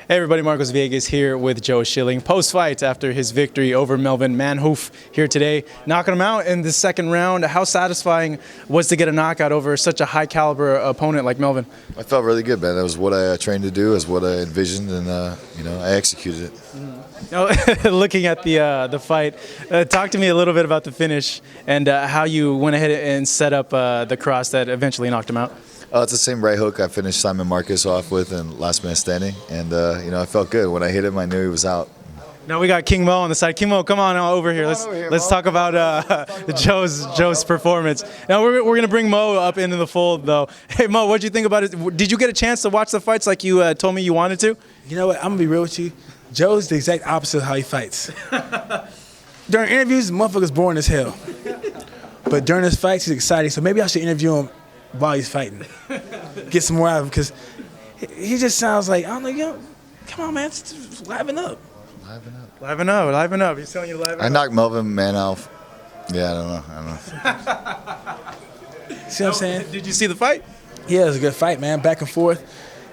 Hey everybody, Marcos Villegas here with Joe Schilling. Post-fight after his victory over Melvin Manhoef here today, knocking him out in the second round. How satisfying was to get a knockout over such a high-caliber opponent like Melvin? I felt really good, man. That was what I trained to do, is what I envisioned, and I executed it. Now, looking at the fight, talk to me a little bit about the finish and how you went ahead and set up the cross that eventually knocked him out. It's the same right hook I finished Simon Marcus off with in Last Man Standing, and I felt good. When I hit him, I knew he was out. Now we got King Mo on the side. King Mo, come on over here. Let's talk about Joe's performance. Now we're gonna bring Mo up into the fold, though. Hey Mo, what'd you think about it? Did you get a chance to watch the fights like you told me you wanted to? You know what? I'm gonna be real with you. Joe's the exact opposite of how he fights. During interviews, the motherfucker's boring as hell. But during his fights, he's exciting. So maybe I should interview him while he's fighting. Get some more out of him, because he just sounds like, I don't know, come on, man, just liven up. Liven up. He's telling you to liven up. I knocked Melvin Manhoef. Yeah, I don't know. See what I'm saying? Did you see the fight? Yeah, it was a good fight, man. Back and forth.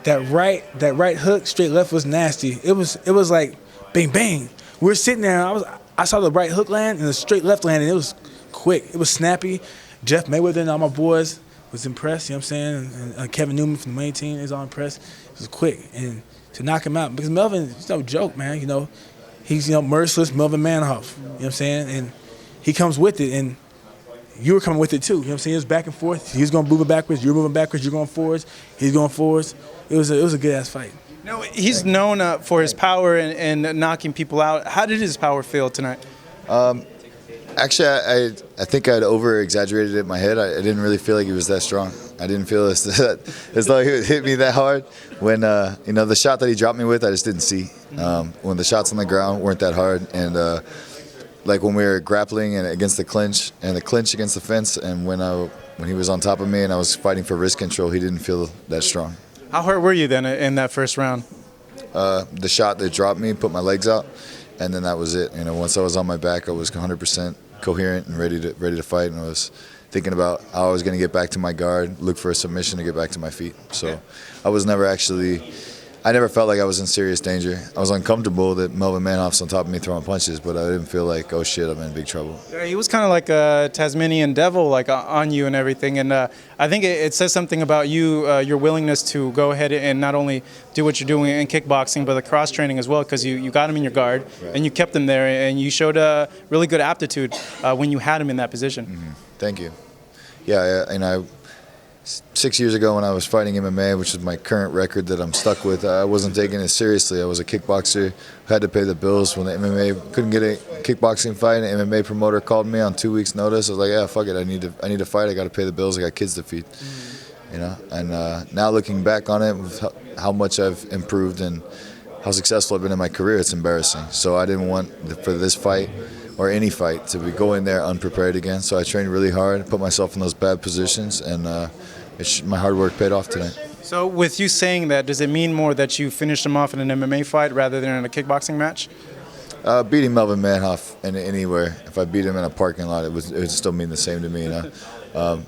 That right hook, straight left was nasty. It was like bang bang. We were sitting there, and I saw the right hook land and the straight left land, and it was quick. It was snappy. Jeff Mayweather and all my boys was impressed, you know what I'm saying? And Kevin Newman from the main team is all impressed. It was quick. And to knock him out, because Melvin, he's no joke, man. He's merciless Melvin Manhoef, you know what I'm saying? And he comes with it, and you were coming with it too, you know what I'm saying? It was back and forth. He was going to move it backwards, you were moving backwards, you're going forwards, he's going forwards. It was a good-ass fight. No, he's known for his power and knocking people out. How did his power feel tonight? Actually, I think I'd over-exaggerated it in my head. I didn't really feel like he was that strong. I didn't feel as though he would hit me that hard. When the shot that he dropped me with, I just didn't see. When the shots on the ground weren't that hard, and like when we were grappling and against the clinch, and the clinch against the fence, and when he was on top of me and I was fighting for wrist control, he didn't feel that strong. How hurt were you then in that first round? The shot that dropped me put my legs out, and then that was it. Once I was on my back, I was 100% coherent and ready to fight, and I was thinking about how I was going to get back to my guard, look for a submission to get back to my feet. So I never felt like I was in serious danger. I was uncomfortable that Melvin Manhoef's on top of me throwing punches, but I didn't feel like, oh shit, I'm in big trouble. Yeah, he was kind of like a Tasmanian devil, like on you and everything. And I think it says something about you, your willingness to go ahead and not only do what you're doing in kickboxing, but the cross training as well, because you got him in your guard, right, and you kept him there, and you showed a really good aptitude when you had him in that position. Mm-hmm. Thank you. Yeah, 6 years ago when I was fighting MMA, which is my current record that I'm stuck with, I wasn't taking it seriously. I was a kickboxer, had to pay the bills. When the MMA couldn't get a kickboxing fight, an MMA promoter called me on 2 weeks' notice. I was like, yeah, fuck it, I need to fight. I got to pay the bills. I got kids to feed. And now looking back on it, with how much I've improved and how successful I've been in my career, it's embarrassing. So I didn't want for this fight or any fight to be going there unprepared again. So I trained really hard, put myself in those bad positions, and my hard work paid off tonight. So with you saying that, does it mean more that you finished him off in an MMA fight rather than in a kickboxing match? Beating Melvin Manhoef anywhere, if I beat him in a parking lot, it would still mean the same to me.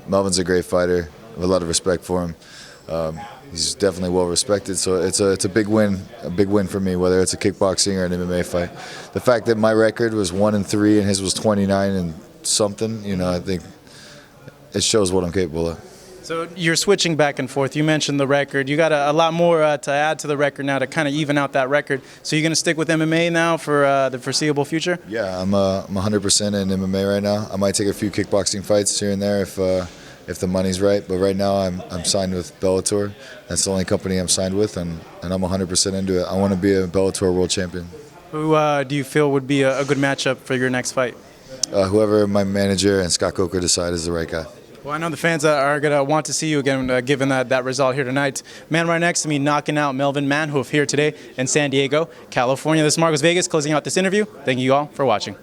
Melvin's a great fighter. I have a lot of respect for him. He's definitely well respected, so it's a big win for me, whether it's a kickboxing or an MMA fight. The fact that my record was 1-3 and his was 29 and something, I think it shows what I'm capable of. So you're switching back and forth. You mentioned the record. You got a lot more to add to the record now to kind of even out that record. So you're going to stick with MMA now for the foreseeable future? Yeah, I'm 100% in MMA right now. I might take a few kickboxing fights here and there if the money's right, but right now I'm signed with Bellator. That's the only company I'm signed with, and I'm 100% into it. I want to be a Bellator world champion. Who do you feel would be a good matchup for your next fight? Whoever my manager and Scott Coker decide is the right guy. Well, I know the fans are going to want to see you again, given that result here tonight. Man right next to me knocking out Melvin Manhoef here today in San Diego, California. This is Marcos Villegas closing out this interview. Thank you all for watching.